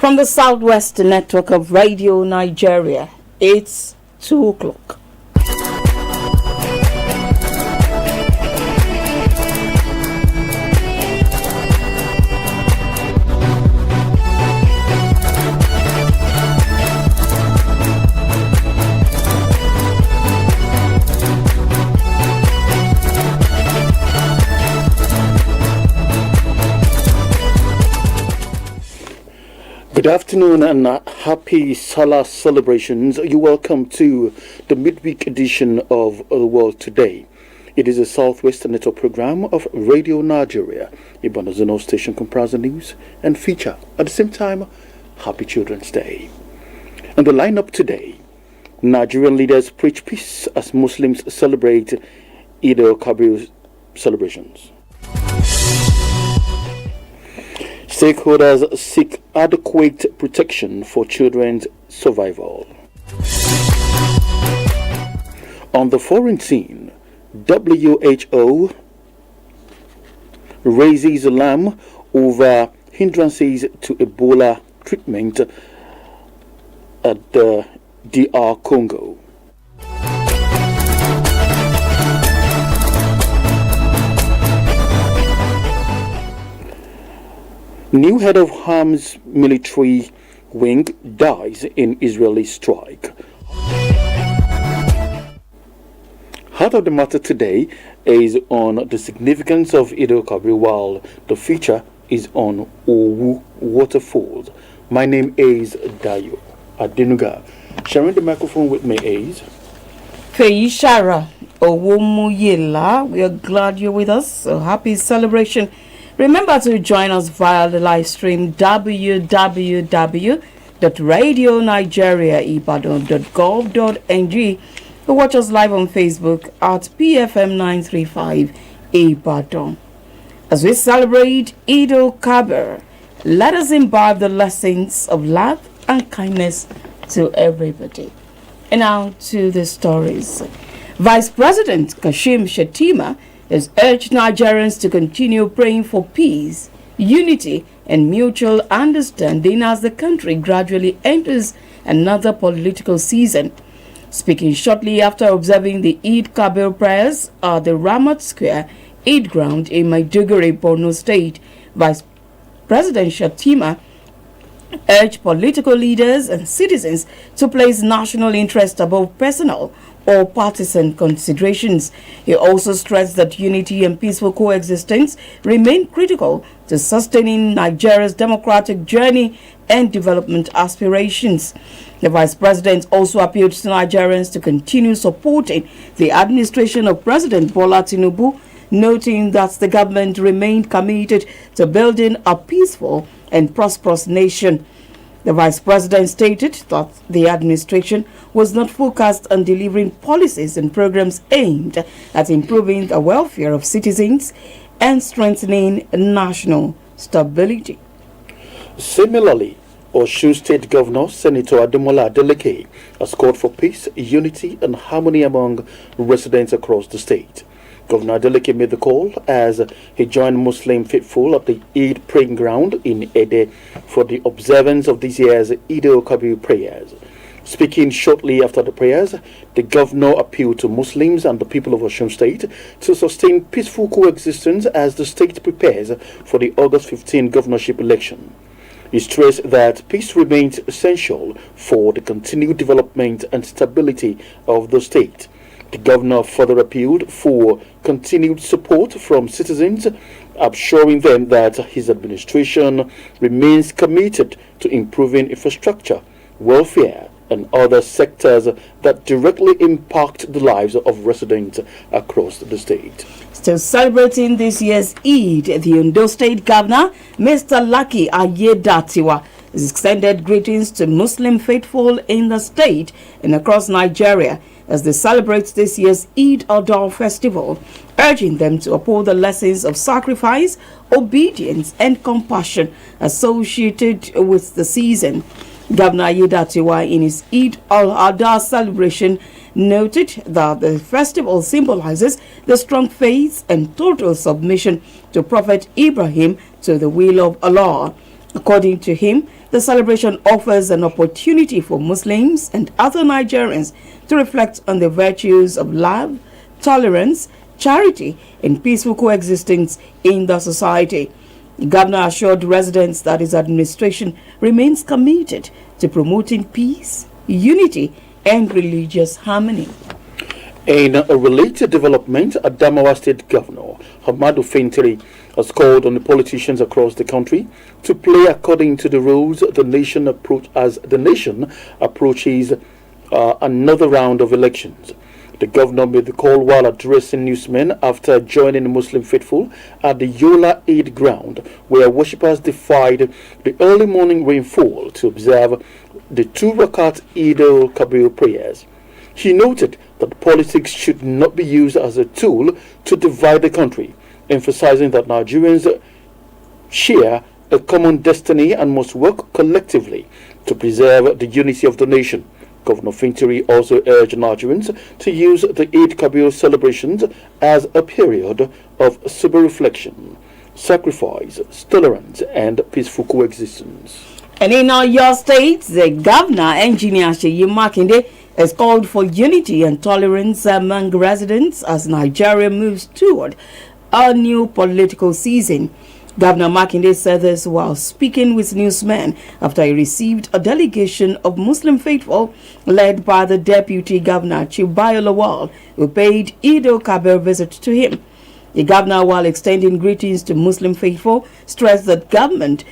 From the Southwest Network of Radio Nigeria, it's 2 o'clock. Good afternoon and happy Salah celebrations. You're welcome to the midweek edition of The World Today. It is a Southwest Network program of Radio Nigeria, Ibadan's North station comprising news and feature. At the same time, Happy Children's Day. And the lineup today, Nigerian leaders preach peace as Muslims celebrate Eid al-Kabir celebrations. Stakeholders seek adequate protection for children's survival. On the foreign scene, WHO raises alarm over hindrances to Ebola treatment at the DR Congo. New head of Hamas military wing dies in Israeli strike. Heart of the matter today is on the significance of Eid al-Kabir, while the feature is on Owu waterfalls. My name is Dayo Adenuga. Sharing the microphone with me is Feishara Owomuyela. We are glad you're with us. So happy celebration. Remember to join us via the live stream www.radionigeriaibadan.gov.ng. Watch us live on Facebook at PFM935 Ibadan. As we celebrate Eid al-Kabir, let us imbibe the lessons of love and kindness to everybody. And now to the stories. Vice President Kashim Shettima has urged Nigerians to continue praying for peace, unity, and mutual understanding as the country gradually enters another political season. Speaking shortly after observing the Eid Kabir prayers at the Ramat Square Eid ground in Maiduguri, Borno State, Vice President Shettima urged political leaders and citizens to place national interest above personal or partisan considerations. He also stressed that unity and peaceful coexistence remain critical to sustaining Nigeria's democratic journey and development aspirations. The Vice President also appealed to Nigerians to continue supporting the administration of President Bola Tinubu, noting that the government remained committed to building a peaceful and prosperous nation. The Vice President stated that the administration was not focused on delivering policies and programs aimed at improving the welfare of citizens and strengthening national stability. Similarly, Osun State Governor Senator Ademola Adeleke has called for peace, unity, and harmony among residents across the state. Governor Adeleke made the call as he joined Muslim faithful at the Eid praying ground in Ede for the observance of this year's Eid al-Kabir prayers. Speaking shortly after the prayers, the governor appealed to Muslims and the people of Osun State to sustain peaceful coexistence as the state prepares for the August 15 governorship election. He stressed that peace remains essential for the continued development and stability of the state. The governor further appealed for continued support from citizens, assuring them that his administration remains committed to improving infrastructure, welfare, and other sectors that directly impact the lives of residents across the state. Still celebrating this year's Eid, the Ondo State Governor, Mr. Lucky Ayedatiwa, has extended greetings to Muslim faithful in the state and across Nigeria as they celebrate this year's Eid al-Adha festival, urging them to uphold the lessons of sacrifice, obedience, and compassion associated with the season. Governor Ayedatiwa, in his Eid al-Adha celebration, noted that the festival symbolizes the strong faith and total submission to Prophet Ibrahim to the will of Allah. According to him, The celebration offers an opportunity for Muslims and other Nigerians to reflect on the virtues of love, tolerance, charity, and peaceful coexistence in the society. The governor assured residents that his administration remains committed to promoting peace, unity, and religious harmony. In a related development, Adamawa State Governor Hamadu Fintiri has called on the politicians across the country to play according to the rules the nation approaches another round of elections. The governor made the call while addressing newsmen after joining the Muslim faithful at the Yola Eid ground, where worshippers defied the early morning rainfall to observe the 2 Rakat Eid al-Kabir prayers. He noted that politics should not be used as a tool to divide the country, emphasizing that Nigerians share a common destiny and must work collectively to preserve the unity of the nation. Governor Fintiri also urged Nigerians to use the Eid Kabir celebrations as a period of sober reflection, sacrifice, tolerance, and peaceful coexistence. And in your state, the governor, Engineer Seyi Makinde, has called for unity and tolerance among residents as Nigeria moves toward a new political season. Governor Makinde said this while speaking with newsmen after he received a delegation of Muslim faithful led by the Deputy Governor Chibayo Lawal, who paid Eid al-Kabir visit to him. The governor, while extending greetings to Muslim faithful, stressed that government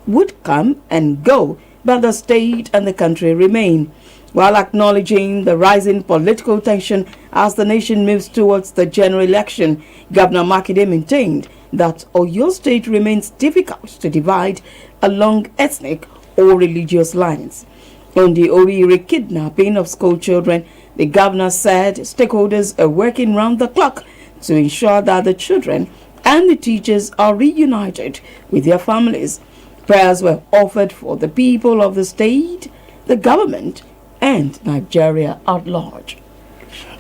would come and go, but the state and the country remain. While acknowledging the rising political tension as the nation moves towards the general election, Governor Makinde maintained that Oyo State remains difficult to divide along ethnic or religious lines. On the Orire kidnapping of school children, the governor said stakeholders are working round the clock to ensure that the children and the teachers are reunited with their families. Prayers were offered for the people of the state, the government, and Nigeria at large.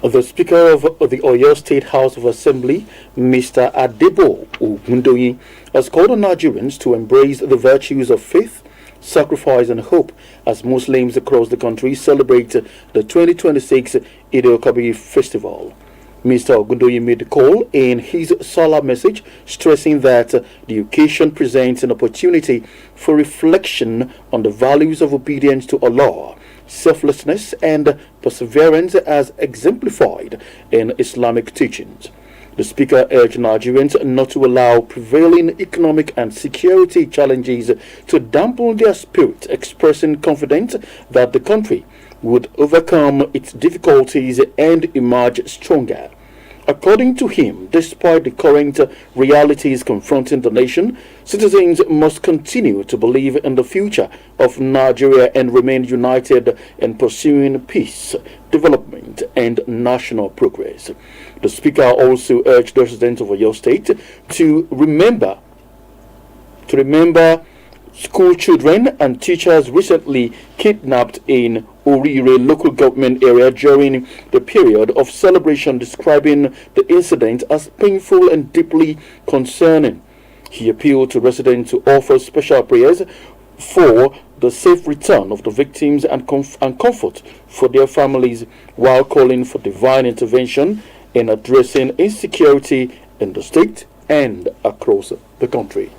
The Speaker of the Oyo State House of Assembly, Mr. Adebo Ogundoyin, has called on Nigerians to embrace the virtues of faith, sacrifice, and hope as Muslims across the country celebrate the 2026 Eid al-Kabir festival. Mr. Ogundoyin made the call in his Salah message, stressing that the occasion presents an opportunity for reflection on the values of obedience to Allah, selflessness, and perseverance as exemplified in Islamic teachings. The Speaker urged Nigerians not to allow prevailing economic and security challenges to dampen their spirit, expressing confidence that the country would overcome its difficulties and emerge stronger. According to him, despite the current realities confronting the nation, citizens must continue to believe in the future of Nigeria and remain united in pursuing peace, development, and national progress. The Speaker also urged the residents of Oyo State to remember school children and teachers recently kidnapped in Orire local government area during the period of celebration, describing the incident as painful and deeply concerning. He appealed to residents to offer special prayers for the safe return of the victims and comfort for their families, while calling for divine intervention in addressing insecurity in the state and across the country.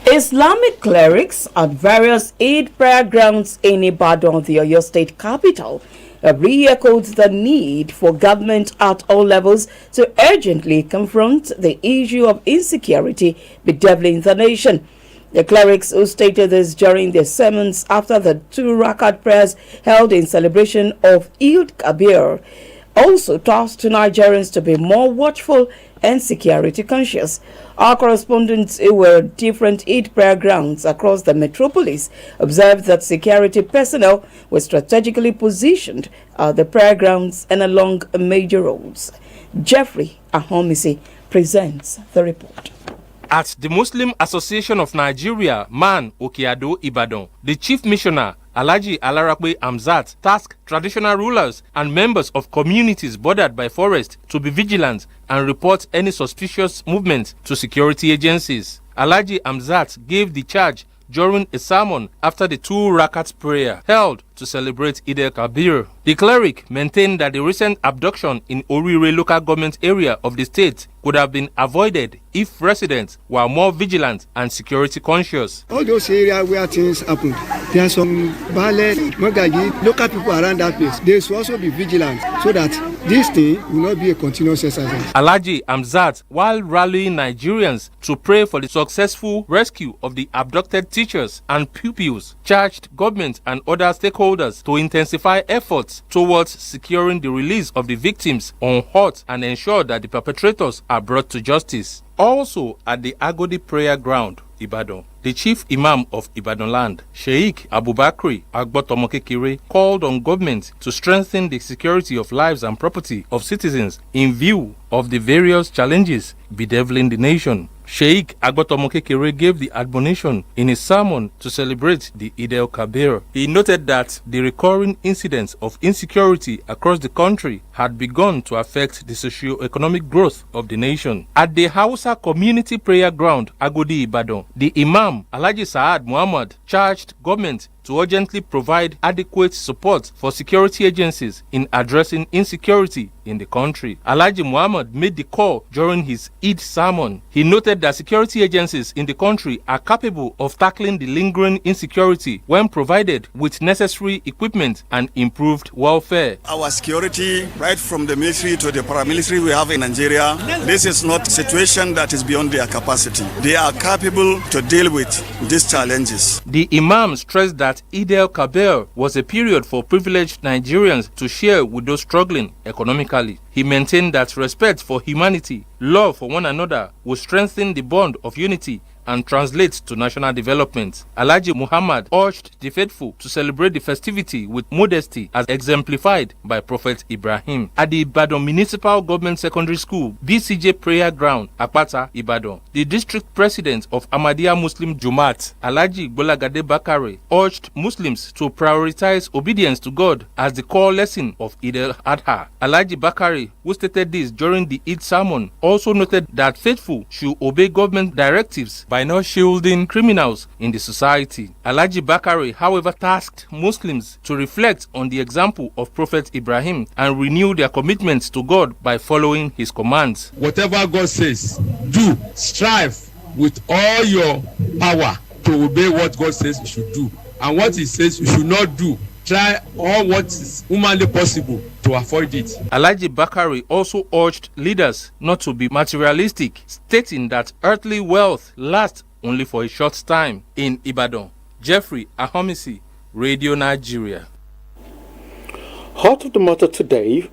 Islamic clerics at various Eid prayer grounds in Ibadan, the Oyo State capital, have re-echoed the need for government at all levels to urgently confront the issue of insecurity bedeviling the nation. The clerics, who stated this during their sermons after the 2 Rakat prayers held in celebration of Eid Kabir, also tasked Nigerians to be more watchful and security conscious. Our correspondents who were at different Eid prayer grounds across the metropolis observed that security personnel were strategically positioned at the prayer grounds and along major roads. Jeffrey Ahomisi presents the report. At the Muslim Association of Nigeria, Man Okeado, Ibadan, the chief missioner, Alhaji Alarakpe Amzat, tasked traditional rulers and members of communities bordered by forest to be vigilant and report any suspicious movement to security agencies. Alhaji Amzat gave the charge during a sermon after the 2 rakat prayer held to celebrate Eid al-Kabir. The cleric maintained that the recent abduction in Orire local government area of the state could have been avoided if residents were more vigilant and security conscious. All those areas where things happen, there are some Bale, Magaji, local people around that place. They should also be vigilant so that this thing will not be a continuous exercise. Alhaji Hamzat, while rallying Nigerians to pray for the successful rescue of the abducted teachers and pupils, charged government and other stakeholders to intensify efforts towards securing the release of the victims unhurt and ensure that the perpetrators are brought to justice. Also at the Agodi Prayer Ground, Ibadan, the chief imam of Ibadan land, Sheikh Abubakar Agbotomokekere, called on government to strengthen the security of lives and property of citizens in view of the various challenges bedeviling the nation. Sheikh Agbotomokekere gave the admonition in his sermon to celebrate the Eid al-Kabir. He noted that the recurring incidents of insecurity across the country had begun to affect the socio-economic growth of the nation. At the Hausa Community Prayer Ground, Agodi Ibadan, the Imam Alhaji Saad Muhammad charged government to urgently provide adequate support for security agencies in addressing insecurity in the country. Alhaji Muhammad made the call during his Eid sermon. He noted that security agencies in the country are capable of tackling the lingering insecurity when provided with necessary equipment and improved welfare. Our security, right from the military to the paramilitary we have in Nigeria, this is not a situation that is beyond their capacity. They are capable to deal with these challenges. The Imam stressed that Eid al-Kabir was a period for privileged Nigerians to share with those struggling economically. He maintained that respect for humanity, love for one another will strengthen the bond of unity and translate to national development. Alhaji Muhammad urged the faithful to celebrate the festivity with modesty as exemplified by Prophet Ibrahim. At the Ibadan Municipal Government Secondary School, BCJ Prayer Ground, Apata, Ibadan, the district president of Ahmadiyya Muslim Jumat, Alhaji Bolagade Bakare, urged Muslims to prioritize obedience to God as the core lesson of Eid al-Adha. Alhaji Bakare, who stated this during the Eid sermon, also noted that faithful should obey government directives by not shielding criminals in the society. Alhaji Bakare, however, tasked Muslims to reflect on the example of Prophet Ibrahim and renew their commitments to God by following his commands. Whatever God says, do. Strive with all your power to obey what God says you should do. And what he says you should not do, try all what is humanly possible to avoid it. Alhaji Bakare also urged leaders not to be materialistic, stating that earthly wealth lasts only for a short time. In Ibadan, Jeffrey Ahomisi, Radio Nigeria. Heart of the Matter today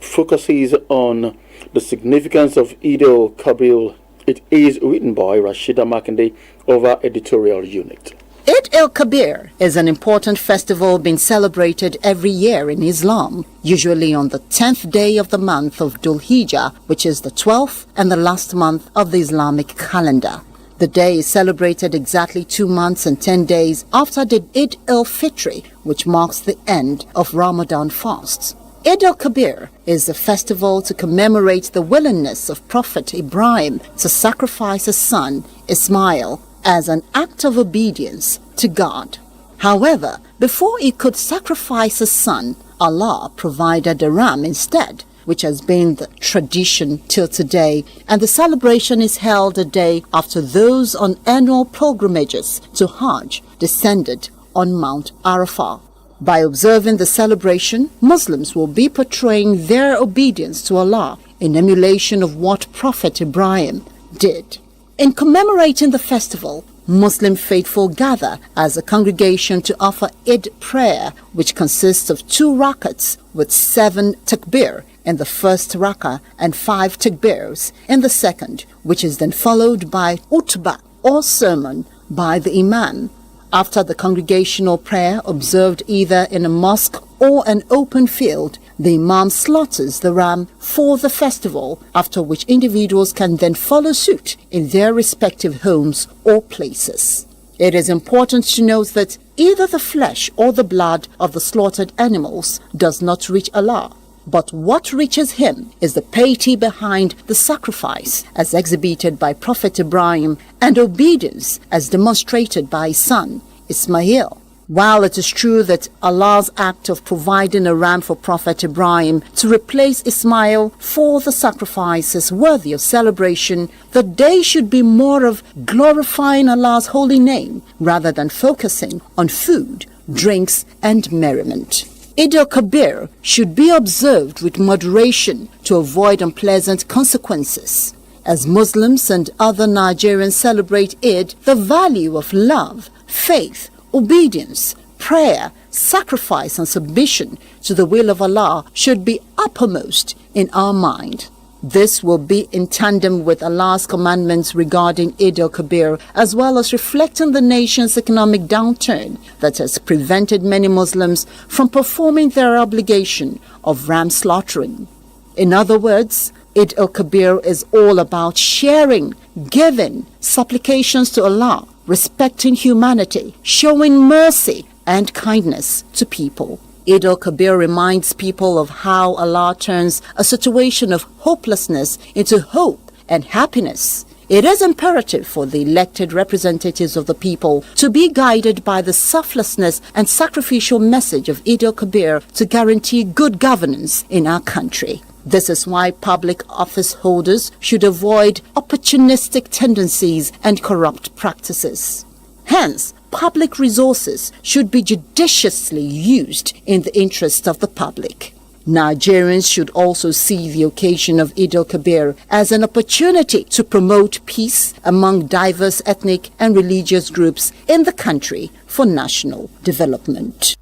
focuses on the significance of Eid al-Kabir. It is written by Rashida Makinde of our editorial unit. Eid al-Kabir is an important festival being celebrated every year in Islam, usually on the 10th day of the month of Dhul Hijjah, which is the 12th and the last month of the Islamic calendar. The day is celebrated exactly 2 months and 10 days after the Eid al-Fitr, which marks the end of Ramadan fasts. Eid al-Kabir is a festival to commemorate the willingness of Prophet Ibrahim to sacrifice his son, Ismail, as an act of obedience to God. However, before he could sacrifice his son, Allah provided a ram instead, which has been the tradition till today, and the celebration is held a day after those on annual pilgrimages to Hajj descended on Mount Arafah. By observing the celebration, Muslims will be portraying their obedience to Allah in emulation of what Prophet Ibrahim did. In commemorating the festival, Muslim faithful gather as a congregation to offer Eid prayer, which consists of 2 rakats with 7 takbir in the first rakah and 5 takbirs in the second, which is then followed by utbah or sermon by the imam. After the congregational prayer observed either in a mosque or an open field, the imam slaughters the ram for the festival, after which individuals can then follow suit in their respective homes or places. It is important to note that either the flesh or the blood of the slaughtered animals does not reach Allah. but what reaches him is the piety behind the sacrifice as exhibited by Prophet Ibrahim and obedience as demonstrated by his son Ismail. While it is true that Allah's act of providing a ram for Prophet Ibrahim to replace Ismail for the sacrifice is worthy of celebration, the day should be more of glorifying Allah's holy name rather than focusing on food, drinks, and merriment. Eid al-Kabir should be observed with moderation to avoid unpleasant consequences. As Muslims and other Nigerians celebrate Eid, the value of love, faith, obedience, prayer, sacrifice, and submission to the will of Allah should be uppermost in our mind. This will be in tandem with Allah's commandments regarding Eid al-Kabir, as well as reflecting the nation's economic downturn that has prevented many Muslims from performing their obligation of ram slaughtering. In other words, Eid al-Kabir is all about sharing, giving, supplications to Allah, respecting humanity, showing mercy and kindness to people. Eid al-Kabir reminds people of how Allah turns a situation of hopelessness into hope and happiness. It is imperative for the elected representatives of the people to be guided by the selflessness and sacrificial message of Eid al-Kabir to guarantee good governance in our country. This is why public office holders should avoid opportunistic tendencies and corrupt practices. Hence, public resources should be judiciously used in the interest of the public. Nigerians should also see the occasion of Eid al-Kabir as an opportunity to promote peace among diverse ethnic and religious groups in the country for national development.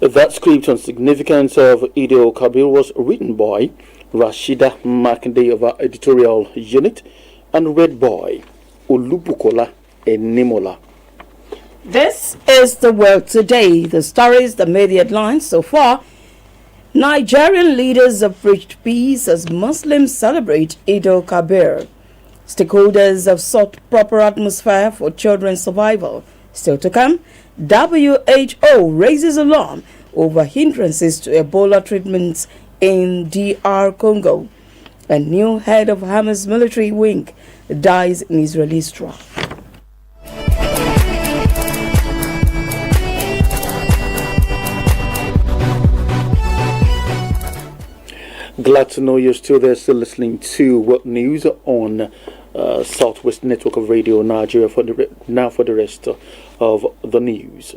That script on significance of Eid al-Kabir was written by Rashida Makinde of our editorial unit and read by Olubukola Enimola. This is the world today. The stories that made the headlines so far. Nigerian leaders have preached peace as Muslims celebrate Eid al-Kabir. Stakeholders have sought proper atmosphere for children's survival. Still to come, WHO raises alarm over hindrances to Ebola treatments in DR Congo. A new head of Hamas military wing dies in Israeli strike. Glad to know you're still there, still listening to World News on Southwest Network of Radio Nigeria for the rest of the news.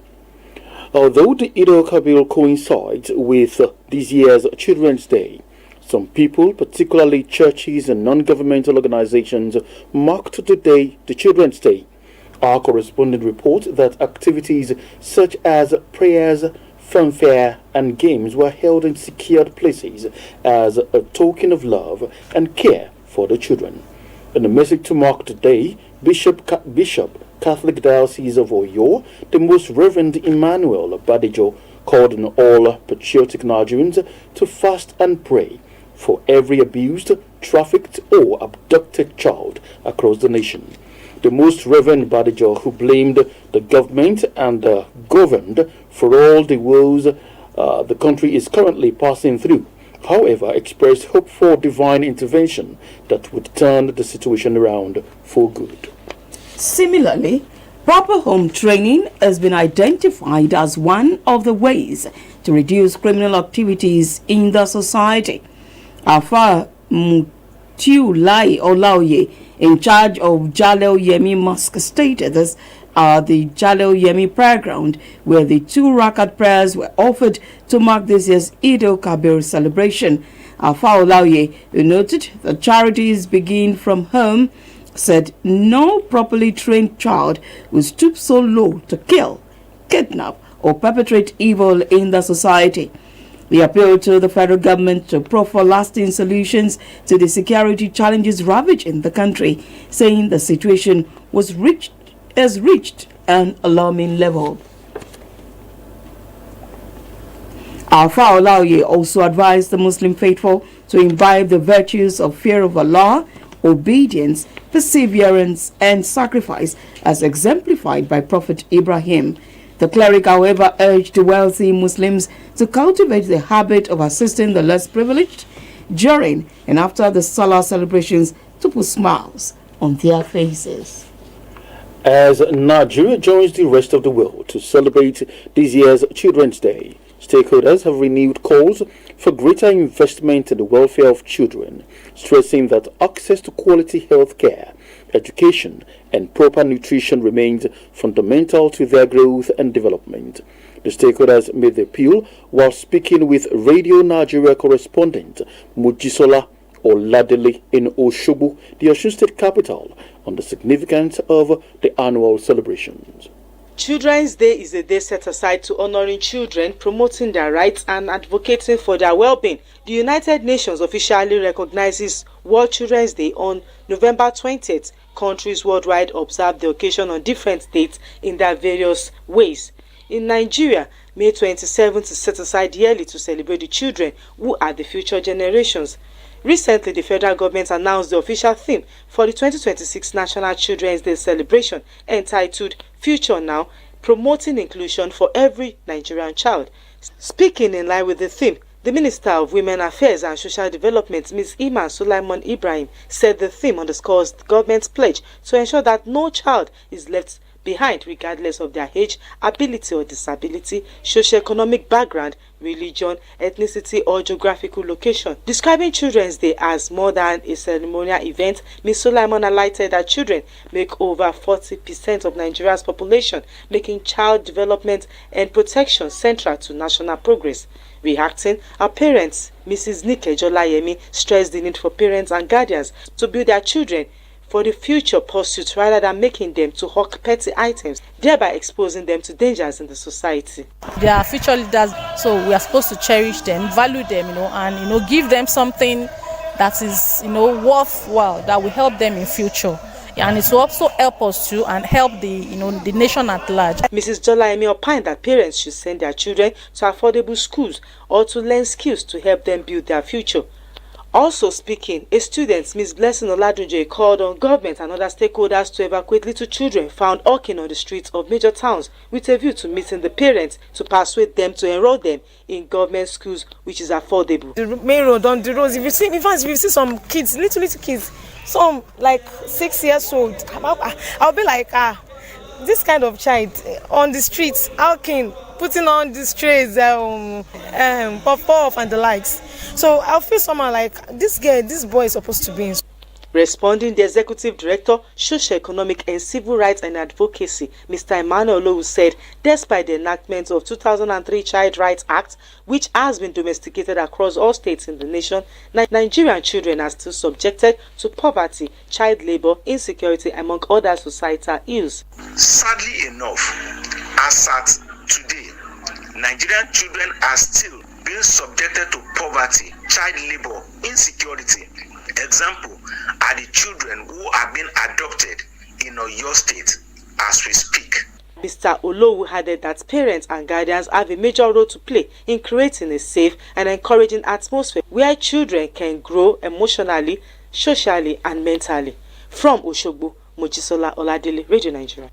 Although the Eid al-Kabir coincides with this year's Children's Day, some people, particularly churches and non-governmental organizations, marked today the Children's Day. Our correspondent reports that activities such as prayers, fanfare and games were held in secured places as a token of love and care for the children. In a message to mark the day, Bishop Catholic Diocese of Oyo, the Most Reverend Emmanuel Badijo, called on all patriotic Nigerians to fast and pray for every abused, trafficked or abducted child across the nation. The Most Reverend Badijo, who blamed the government and the governed for all the woes the country is currently passing through, however, expressed hope for divine intervention that would turn the situation around for good. Similarly, proper home training has been identified as one of the ways to reduce criminal activities in the society. Alpha Mutiulai Olaoye, in charge of Jalel Yemi Mosque, stated this the Jalel Yemi prayer ground, where the 2 rakat prayers were offered to mark this year's Eid al-Kabir celebration. Alpha Olaoye, who noted that charities begin from home, said no properly trained child would stoop so low to kill, kidnap, or perpetrate evil in the society. He appealed to the federal government to proffer lasting solutions to the security challenges ravaging the country, saying the situation has reached an alarming level. Alpha Olaoye also advised the Muslim faithful to imbibe the virtues of fear of Allah, obedience, perseverance, and sacrifice as exemplified by Prophet Ibrahim. The cleric, however, urged wealthy Muslims to cultivate the habit of assisting the less privileged during and after the Salah celebrations to put smiles on their faces. As Nigeria joins the rest of the world to celebrate this year's Children's Day, stakeholders have renewed calls for greater investment in the welfare of children, stressing that access to quality health care, education, and proper nutrition remains fundamental to their growth and development. The stakeholders made the appeal while speaking with Radio Nigeria correspondent Mojisola Oladele in Osogbo, the Osun State capital, on the significance of the annual celebrations. Children's Day is a day set aside to honoring children, promoting their rights and advocating for their well-being. The United Nations officially recognizes World Children's Day on November 20th. Countries worldwide observe the occasion on different dates in their various ways. In Nigeria, May 27th is set aside yearly to celebrate the children who are the future generations. Recently, the federal government announced the official theme for the 2026 National Children's Day celebration, entitled Future Now, Promoting Inclusion for Every Nigerian Child. Speaking in line with the theme, the Minister of Women Affairs and Social Development, Ms. Iman Sulaiman Ibrahim, said the theme underscores the government's pledge to ensure that no child is left behind regardless of their age, ability or disability, socio-economic background, religion, ethnicity or geographical location. Describing Children's Day as more than a ceremonial event, Ms. Sulaiman highlighted that children make over 40% of Nigeria's population, making child development and protection central to national progress. Reacting, our parents, Mrs. Nike Jolayemi, stressed the need for parents and guardians to build their children for the future pursuit rather than making them to hawk petty items, thereby exposing them to dangers in the society. They are future leaders, so we are supposed to cherish them, value them, and give them something that is, worthwhile, that will help them in future. And it will also help us too and help the nation at large. Mrs. Jolayemi opined that parents should send their children to affordable schools or to learn skills to help them build their future. Also speaking, a student, Ms. Blessing Oladunje, called on government and other stakeholders to evacuate little children found hawking on the streets of major towns with a view to meeting the parents to persuade them to enroll them in government schools which is affordable. The main road, on the roads, if you see some kids, little kids, some like 6 years old, I'll be like, this kind of child on the streets, hawking, putting on these trays, puff and the likes. So I'll feel someone like this boy is supposed to be in. Responding, the Executive Director, Socio-Economic and Civil Rights and Advocacy, Mr. Emmanuel Lowu, said despite the enactment of 2003 Child Rights Act, which has been domesticated across all states in the nation, Nigerian children are still subjected to poverty, child labor, insecurity, among other societal ills. Sadly enough, as at today, Nigerian children are still being subjected to poverty, child labor, insecurity. Example are the children who are being adopted in Oyo State as we speak. Mr. Olowu added that parents and guardians have a major role to play in creating a safe and encouraging atmosphere where children can grow emotionally, socially, and mentally. From Osogbo, Mojisola Oladele, Radio Nigeria.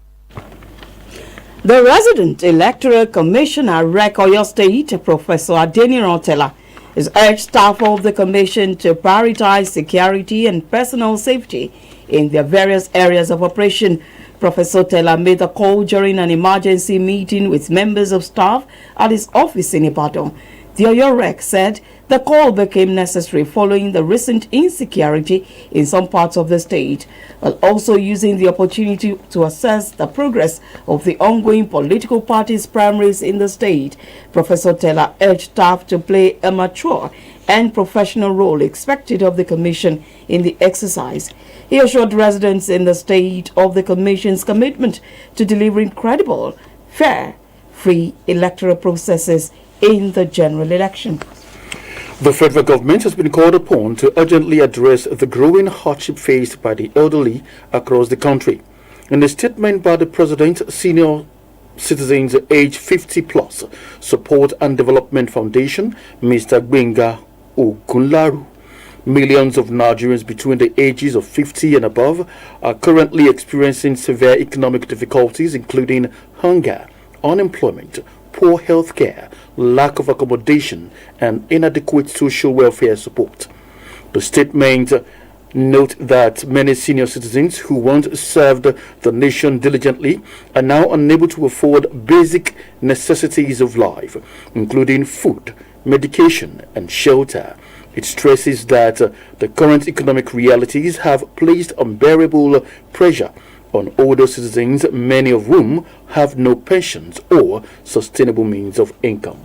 The resident electoral commissioner, REC Oyo State, Professor Adeniran Tella, has urged staff of the commission to prioritize security and personal safety in their various areas of operation. Professor Tella made the call during an emergency meeting with members of staff at his office in Ibadan. The Oyo REC said the call became necessary following the recent insecurity in some parts of the state, while also using the opportunity to assess the progress of the ongoing political parties' primaries in the state. Professor Tella urged staff to play a mature and professional role expected of the commission in the exercise. He assured residents in the state of the commission's commitment to delivering credible, fair, free electoral processes in the general election. The federal government has been called upon to urgently address the growing hardship faced by the elderly across the country. In a statement by the President, Senior Citizens Age 50 Plus Support and Development Foundation, Mr. Gbenga Ogunlaru, millions of Nigerians between the ages of 50 and above are currently experiencing severe economic difficulties, including hunger, unemployment, poor health care, lack of accommodation, and inadequate social welfare support. The statement note that many senior citizens who once served the nation diligently are now unable to afford basic necessities of life, including food, medication, and shelter. It stresses that the current economic realities have placed unbearable pressure on older citizens, many of whom have no pensions or sustainable means of income.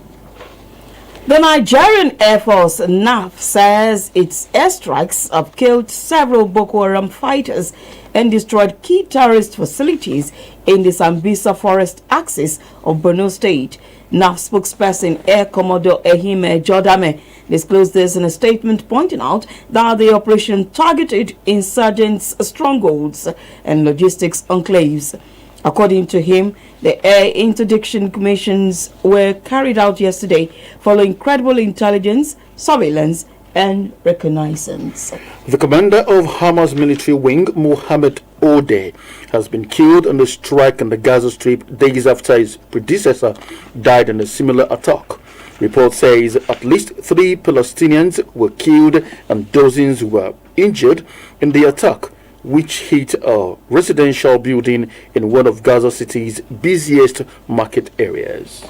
The Nigerian Air Force NAF says its airstrikes have killed several Boko Haram fighters and destroyed key terrorist facilities in the Sambisa Forest axis of Borno State. NAF spokesperson Air Commodore Ehime Jodame disclosed this in a statement, pointing out that the operation targeted insurgents' strongholds and logistics enclaves. According to him, the air interdiction commissions were carried out yesterday following credible intelligence, surveillance, and reconnaissance. The commander of Hamas military wing, Mohammed Ode, has been killed in a strike in the Gaza Strip days after his predecessor died in a similar attack. Report says at least 3 Palestinians were killed and dozens were injured in the attack, which hit a residential building in one of Gaza City's busiest market areas.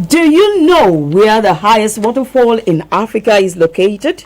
Do you know where the highest waterfall in Africa is located?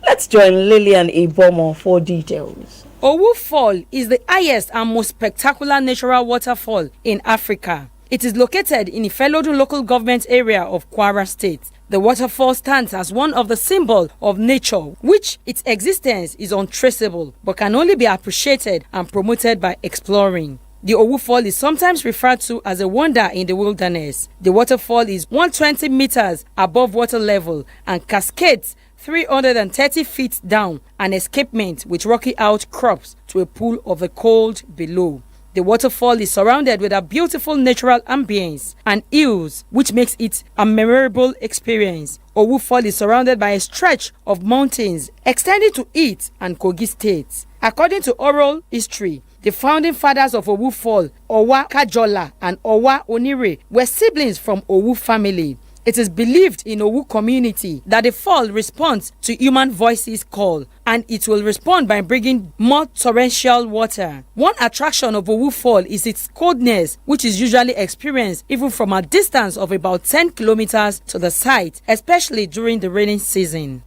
Let's join Lillian Ibomo for details. Owu Fall is the highest and most spectacular natural waterfall in Africa. It is located in Ifelodun local government area of Kwara State. The waterfall stands as one of the symbols of nature, which its existence is untraceable but can only be appreciated and promoted by exploring. The Owu Fall is sometimes referred to as a wonder in the wilderness. The waterfall is 120 meters above water level and cascades 330 feet down, an escapement with rocky outcrops to a pool of the cold below. The waterfall is surrounded with a beautiful natural ambience and hills, which makes it a memorable experience. Owu Fall is surrounded by a stretch of mountains extending to it and Kogi State. According to oral history, the founding fathers of Owu Fall, Owa Kajola and Owa Onire, were siblings from Owu family. It is believed in Owu community that the fall responds to human voices call, and it will respond by bringing more torrential water. One attraction of Owu Fall is its coldness, which is usually experienced even from a distance of about 10 kilometers to the site, especially during the rainy season.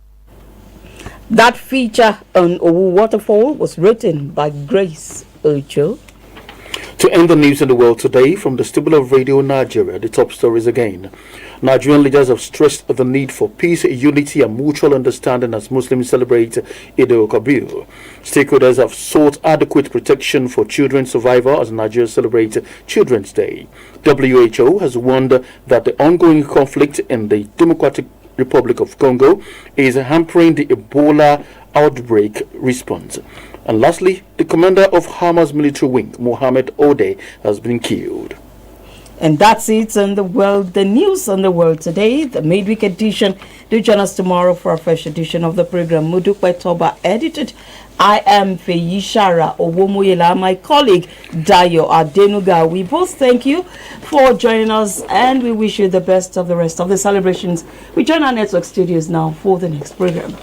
That feature on Owu Waterfall was written by Grace Ocho. To end the news in the world today, from the stable of Radio Nigeria, the top stories again. Nigerian leaders have stressed the need for peace, unity, and mutual understanding as Muslims celebrate Eid al-Kabir. Stakeholders have sought adequate protection for children survivors as Nigeria celebrates Children's Day. WHO has warned that the ongoing conflict in the Democratic Republic of Congo is hampering the Ebola outbreak response. And lastly, the commander of Hamas military wing, Mohammed Ode, has been killed. And that's it on the world, the news on the world today, the midweek edition. Do join us tomorrow for a fresh edition of the program. Mudukwe Toba edited. I am Feyishara Owomoyela, my colleague Dayo Adenuga. We both thank you for joining us and we wish you the best of the rest of the celebrations. We join our network studios now for the next program.